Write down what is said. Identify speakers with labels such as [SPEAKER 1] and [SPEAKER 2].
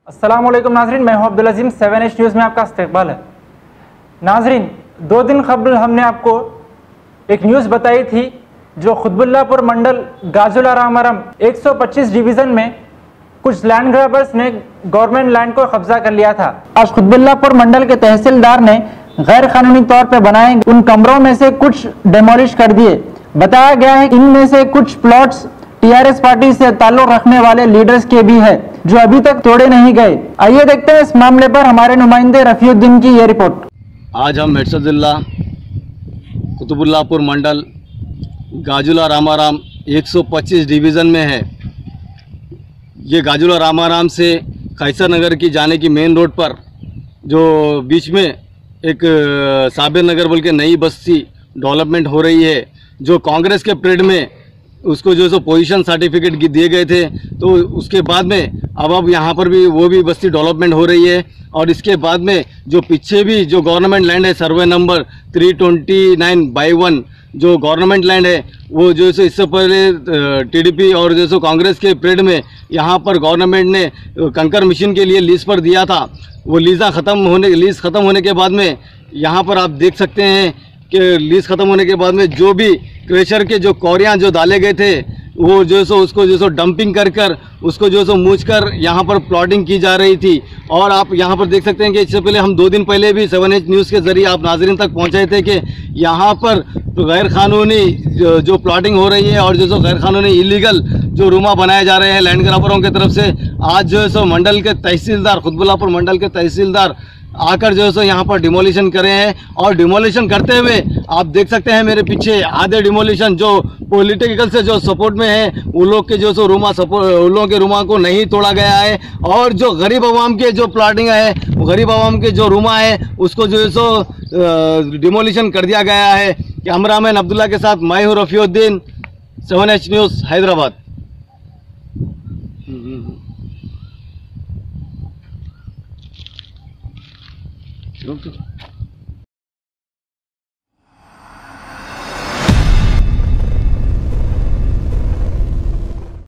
[SPEAKER 1] अस्सलामुअलैकुम नाजरीन, मैं हूं अब्दुल अजीम। 7H न्यूज़ में आपका इस्तकबाल है। नाजरीन, 2 दिन कबल हमने आपको एक न्यूज़ बताई थी जो खुतबुल्लापुर मंडल गाजुला रामाराम 125 डिवीज़न में कुछ लैंड ग्रैबर्स ने गवर्नमेंट लैंड को कब्जा कर लिया था। आज खुतबुल्लापुर मंडल के तहसीलदार ने गैर कानूनी तौर पर बनाए उन कमरों में से कुछ डेमोलिश कर दिए। बताया गया है इनमें से कुछ प्लॉट्स टीआरएस पार्टी से ताल्लुक रखने वाले लीडर्स के भी है जो अभी तक तोड़े नहीं गए। आइए देखते हैं इस मामले पर हमारे नुमाइंदे रफीउद्दीन की ये रिपोर्ट।
[SPEAKER 2] आज हम मेरठ जिला कुतुबुल्लापुर मंडल गाजुला रामाराम 125 डिवीज़न में है। ये गाजुला रामाराम से कैसर नगर की जाने की मेन रोड पर जो बीच में एक साबिर नगर बोल के नई बस्ती डेवलपमेंट हो रही है, जो कांग्रेस के पीरियड में उसको जो पोजीशन सर्टिफिकेट दिए गए थे, तो उसके बाद में अब यहाँ पर भी वो भी बस्ती डेवलपमेंट हो रही है। और इसके बाद में जो पीछे भी जो गवर्नमेंट लैंड है सर्वे नंबर 329/1 जो गवर्नमेंट लैंड है, वो जो सो इससे पहले टीडीपी और जो सो कांग्रेस के पीरियड में यहाँ पर गवर्नमेंट ने कंकर मशीन के लिए लीज पर दिया था। वो लीज ख़त्म होने के बाद में यहाँ पर आप देख सकते हैं कि लीज ख़त्म होने के बाद में जो भी क्रेशर के जो कौरियाँ जो डाले गए थे, वो जो सो उसको जो सो डंपिंग कर उसको जो सो मूछ कर यहाँ पर प्लॉटिंग की जा रही थी। और आप यहाँ पर देख सकते हैं कि इससे पहले हम 2 दिन पहले भी 7H न्यूज़ के ज़रिए आप नाजरीन तक पहुँचाए थे कि यहाँ पर गैर कानूनी जो प्लॉटिंग हो रही है और जो सो गैर कानूनी इलीगल जो रूमा बनाए जा रहे हैं लैंड ग्रैबरों की तरफ से। आज जो है सो मंडल के तहसीलदार खुतबुल्लापुर मंडल के तहसीलदार आकर जो है सो यहाँ पर डिमोलिशन करे हैं। और डिमोलिशन करते हुए आप देख सकते हैं मेरे पीछे आधे डिमोलिशन जो पॉलिटिकल से जो सपोर्ट में है, उन लोग के जो सो रूमा उन लोगों के रूमा को नहीं तोड़ा गया है। और जो गरीब आवाम के जो प्लाटिंग है, गरीब आवाम के जो रूमा है, उसको जो है सो डिमोलिशन कर दिया गया है। कैमरामैन अब्दुल्ला के साथ मैं हूँ रफीउद्दीन, 7H न्यूज़ हैदराबाद।